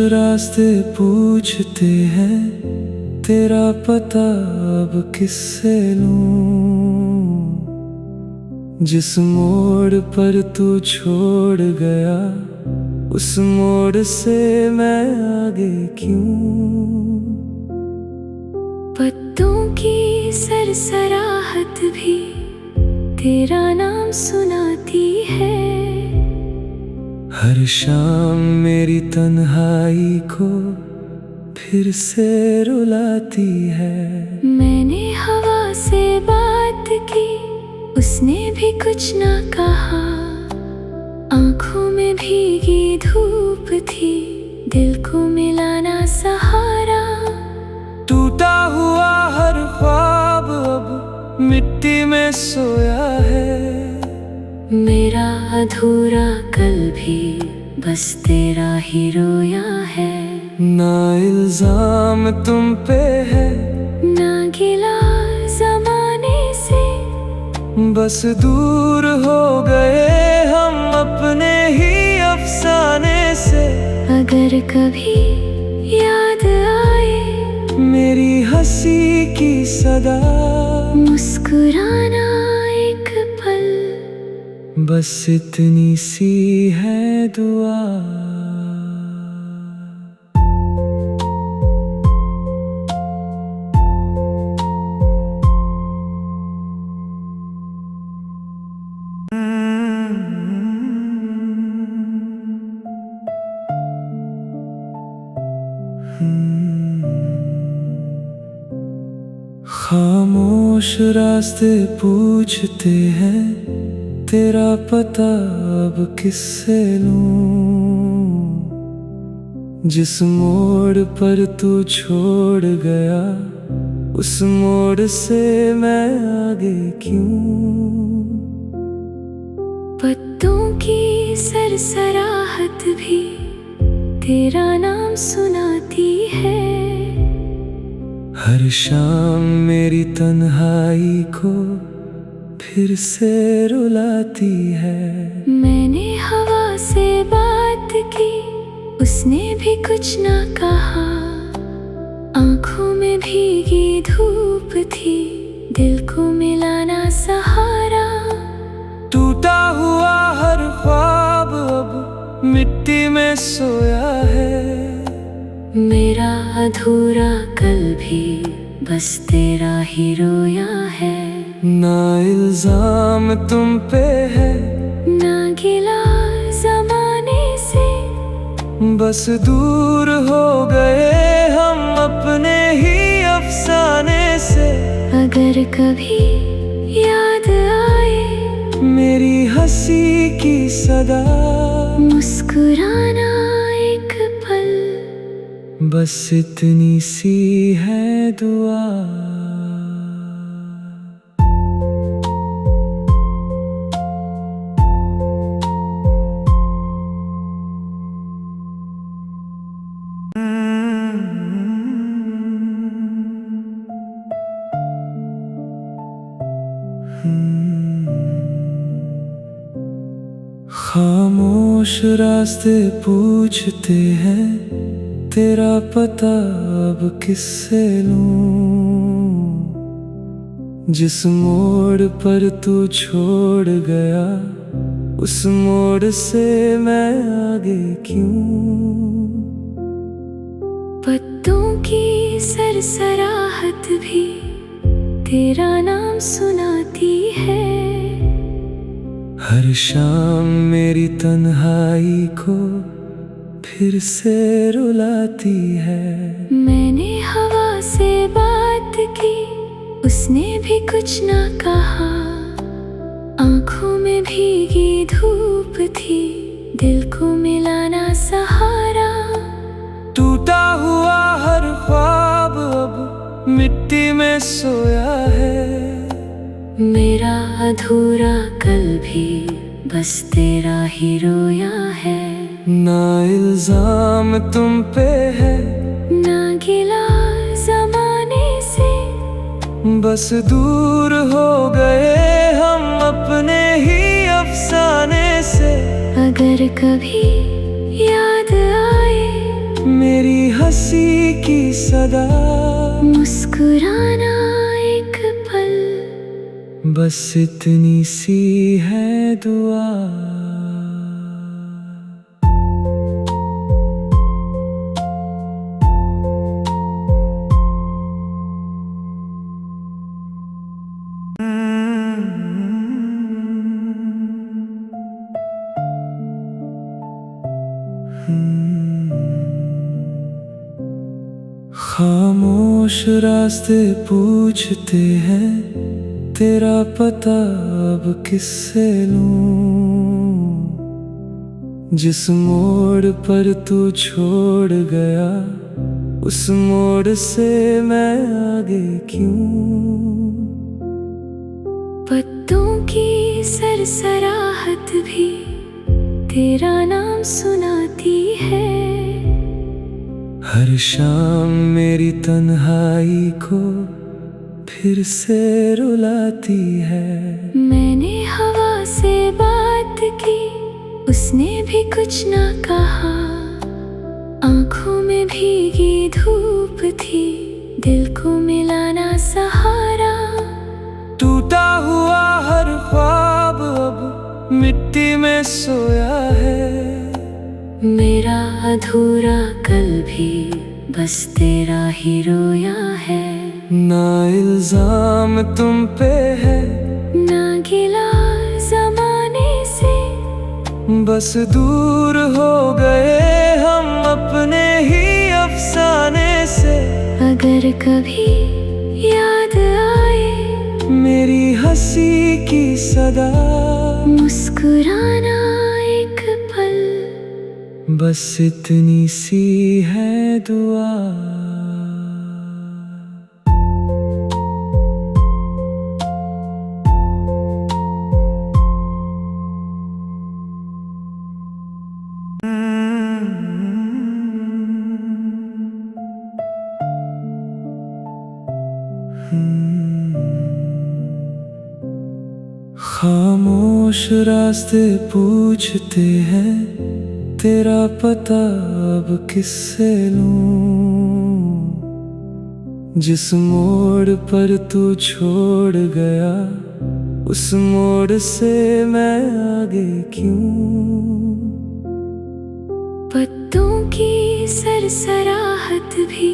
रास्ते पूछते हैं, तेरा पता अब किससे लूं। जिस मोड़ पर तू छोड़ गया, उस मोड़ से मैं आगे क्यों। पत्तों की सरसराहट भी तेरा नाम सुनाती है। हर शाम मेरी तन्हाई को फिर से रुलाती है। मैंने हवा से बात की, उसने भी कुछ ना कहा। आंखों में भीगी धूप थी, दिल को मिला ना सहारा। टूटा हुआ हर ख्वाब अब मिट्टी में सोया है। मेरा अधूरा कल भी बस तेरा ही रोया है। ना इल्जाम तुम पे है, ना गिला ज़माने से, बस दूर हो गए हम अपने ही अफसाने से। अगर कभी याद आए मेरी हंसी की सदा, मुस्कुराना एक पल, बस इतनी सी है दुआ। खामोश रास्ते पूछते हैं, तेरा पता अब किससे लूं। जिस मोड़ पर तू छोड़ गया, उस मोड़ से मैं आगे क्यों। पत्तों की सरसराहट भी तेरा नाम सुनाती है। हर शाम मेरी तन्हाई को फिर से रुलाती है। मैंने हवा से बात की, उसने भी कुछ ना कहा। आंखों में भीगी धूप थी, दिल को मिला ना सहारा। टूटा हुआ हर ख्वाब अब मिट्टी में सोया है। मेरा अधूरा कल भी बस तेरा ही रोया है। ना इल्जाम तुम पे है, ना गिला ज़माने से, बस दूर हो गए हम अपने ही अफसाने से। अगर कभी याद आए मेरी हंसी की सदा, मुस्कुराना एक पल, बस इतनी सी है दुआ। खामोश रास्ते पूछते हैं, तेरा पता अब किससे लूं। जिस मोड़ पर तू छोड़ गया, उस मोड़ से मैं आगे क्यों। पत्तों की सरसराहट भी तेरा नाम सुनाती है। हर शाम मेरी तन्हाई को फिर से रुलाती है। मैंने हवा से बात की, उसने भी कुछ ना कहा। आंखों में भीगी धूप थी, दिल को मिला ना सहारा। टूटा हुआ हर ख्वाब अब मिट्टी में सोया है। मेरा अधूरा कल भी बस तेरा ही रोया है। ना इल्जाम तुम पे है, ना गिला ज़माने से, बस दूर हो गए हम अपने ही अफसाने से। अगर कभी याद आए हंसी की सदा, मुस्कुराना एक पल, बस इतनी सी है दुआ। खामोश रास्ते पूछते हैं, तेरा पता अब किससे लूं। जिस मोड़ पर तू छोड़ गया, उस मोड़ से मैं आगे क्यों। पत्तों की सरसराहट भी तेरा नाम सुनाती है। हर शाम मेरी तन्हाई को फिर से रुलाती है। मैंने हवा से बात की, उसने भी कुछ ना कहा। आंखों में भीगी धूप थी, दिल को मिलाना सहारा। टूटा हुआ हर ख्वाब अब मिट्टी में सोया है। मेरा अधूरा कल भी बस तेरा ही रोया है। ना इल्जाम तुम पे है, ना गिला ज़माने से, बस दूर हो गए हम अपने ही अफसाने से। अगर कभी याद आए मेरी हंसी की सदा, मुस्कुराना एक पल, बस इतनी सी है दुआ। खामोश रास्ते पूछते हैं, तेरा पता अब किससे लूं। जिस मोड़ पर तू छोड़ गया, उस मोड़ से मैं आगे क्यों। पत्तों की सरसराहट भी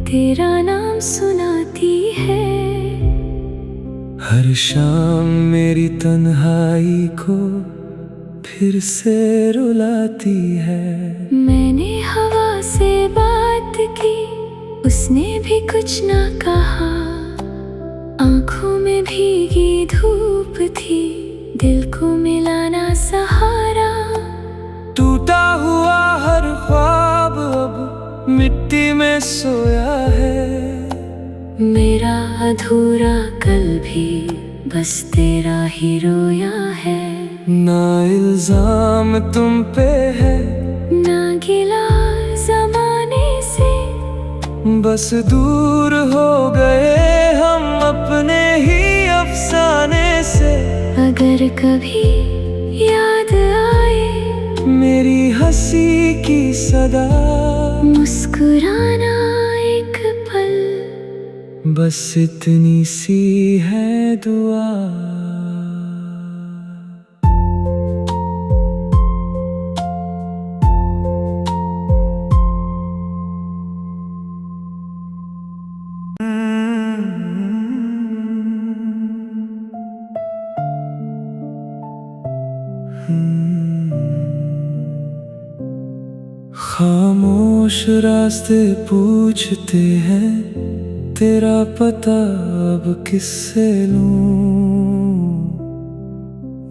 तेरा नाम सुनाती है। हर शाम मेरी तन्हाई को फिर से रुलाती है। मैंने हवा से बात की, उसने भी कुछ ना कहा। आंखों में भीगी धूप थी, दिल को मिलाना सहारा। टूटा हुआ हर ख्वाब अब मिट्टी में सोया है। मेरा अधूरा कल भी बस तेरा ही रोया है। ना इल्जाम तुम पे है, ना गिला ज़माने से, बस दूर हो गए हम अपने ही अफसाने से। अगर कभी याद आए मेरी हंसी की सदा, मुस्कुराना एक पल, बस इतनी सी है दुआ। खामोश रास्ते पूछते हैं, तेरा पता अब किससे लूं।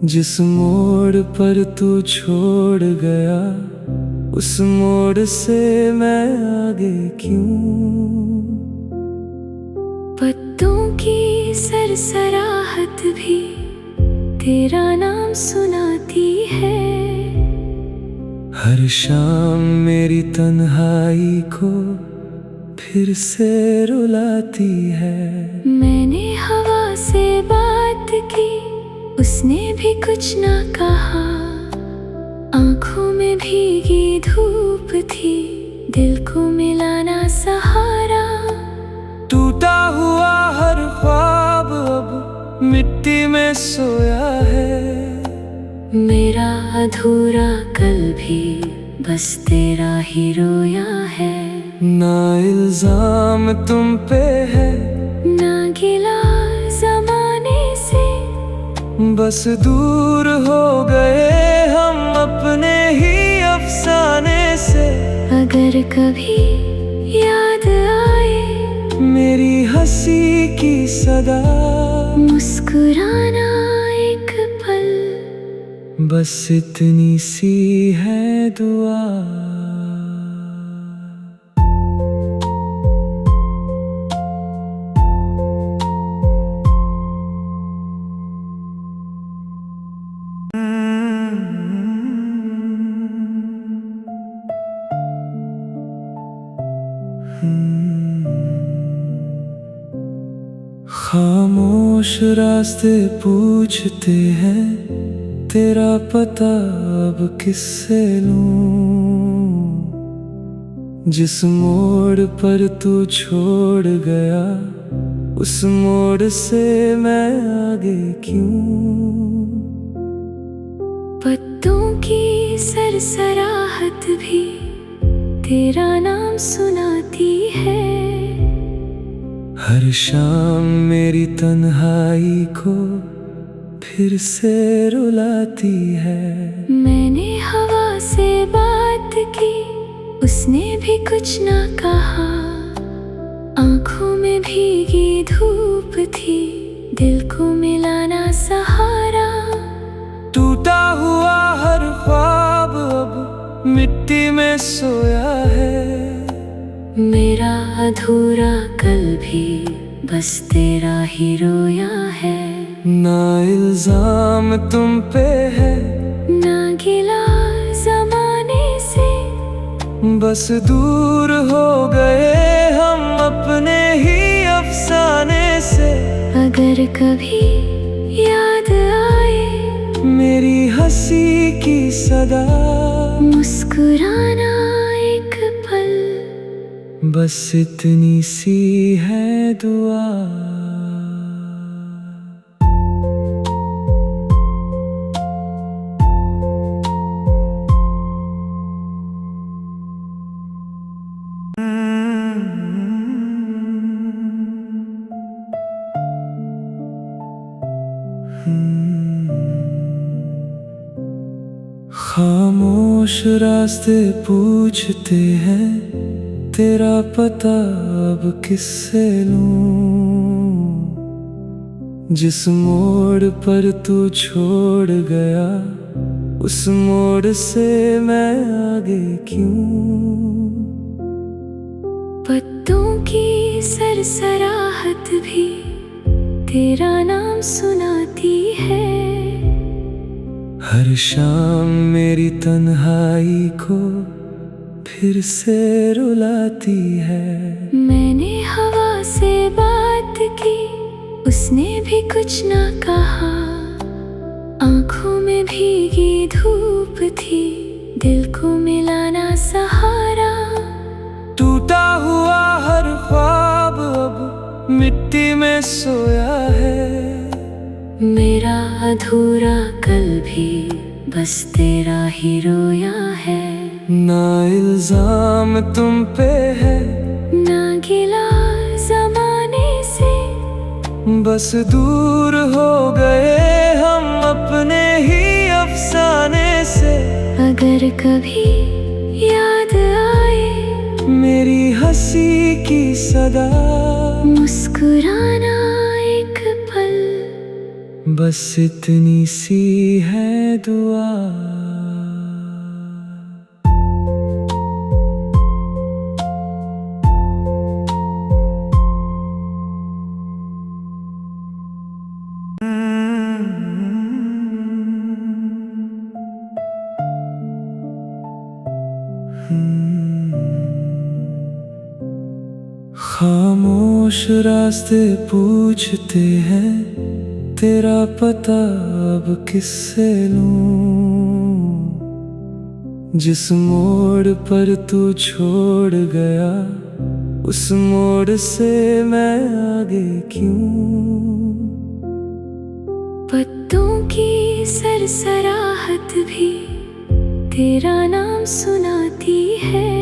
जिस मोड़ पर तू छोड़ गया, उस मोड़ से मैं आगे क्यों। पत्तों की सरसराहट भी तेरा नाम सुनाती है। हर शाम मेरी तन्हाई को फिर से रुलाती है। मैंने हवा से बात की, उसने भी कुछ ना कहा। आंखों में भीगी धूप थी, दिल को मिला ना सहारा। टूटा हुआ हर ख्वाब अब मिट्टी में सोया है। मेरा अधूरा कल भी बस तेरा ही रोया है। ना इल्जाम तुम पे है, ना गिला ज़माने से, बस दूर हो गए हम अपने ही अफसाने से। अगर कभी याद आए मेरी हंसी की सदा, मुस्कुराना एक पल, बस इतनी सी है दुआ। खामोश रास्ते पूछते हैं, तेरा पता अब किससे लूं। जिस मोड़ पर तू छोड़ गया, उस मोड़ से मैं आगे क्यों। पत्तों की सरसराहट भी तेरा नाम सुनाती है। हर शाम मेरी तन्हाई को फिर से रुलाती है। मैंने हवा से बात की, उसने भी कुछ ना कहा। आंखों में भीगी धूप थी, दिल को मिला ना सहारा। टूटा हुआ हर ख्वाब अब मिट्टी में सोया है। मेरा अधूरा कल भी बस तेरा ही रोया है। ना इल्जाम तुम पे है, ना गिला ज़माने से, बस दूर हो गए हम अपने ही अफसाने से। अगर कभी याद आए मेरी हंसी की सदा, मुस्कुराना एक पल, बस इतनी सी है दुआ। खामोश रास्ते पूछते हैं, तेरा पता अब किससे लूं। जिस मोड़ पर तू छोड़ गया, उस मोड़ से मैं आगे क्यों। पत्तों की सरसराहट भी तेरा नाम सुनाती है। हर शाम मेरी तन्हाई को फिर से रुलाती है। मैंने हवा से बात की, उसने भी कुछ ना कहा। आंखों में भीगी धूप थी, दिल को मिला ना सहारा। टूटा हुआ हर ख्वाब अब मिट्टी में सोया है। मेरा अधूरा कल भी बस तेरा ही रोया है। ना इल्जाम तुम पे है, ना गिला ज़माने से, बस दूर हो गए हम अपने ही अफसाने से। अगर कभी याद आए मेरी हंसी की सदा, मुस्कुराना एक पल, बस इतनी सी है दुआ। खामोश रास्ते पूछते हैं, तेरा पता अब किससे लूं। जिस मोड़ पर तू छोड़ गया उस मोड़ से मैं आगे क्यों। पत्तों की सरसराहट भी तेरा नाम सुनाती है।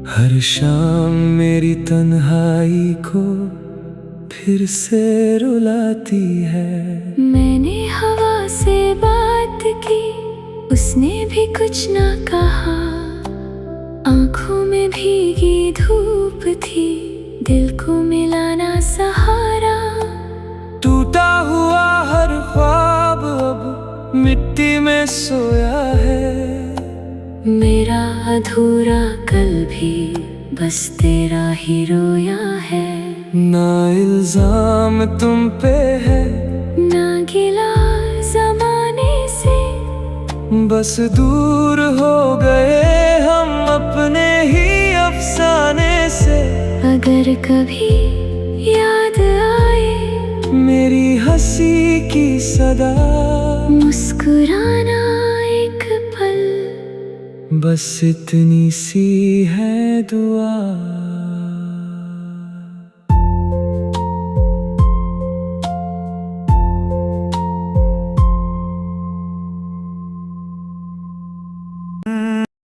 हर शाम मेरी तन्हाई को फिर से रुलाती है। मैंने हवा से बात की, उसने भी कुछ ना कहा। आंखों में भीगी धूप थी, दिल को मिलाना सहारा। टूटा हुआ हर ख्वाब अब मिट्टी में सोया है। मेरा अधूरा कल भी बस तेरा ही रोया है। ना इल्जाम तुम पे है, ना गिला ज़माने से, बस दूर हो गए हम अपने ही अफसाने से। अगर कभी याद आए मेरी हंसी की सदा, मुस्कुराना एक पल, बस इतनी सी है दुआ।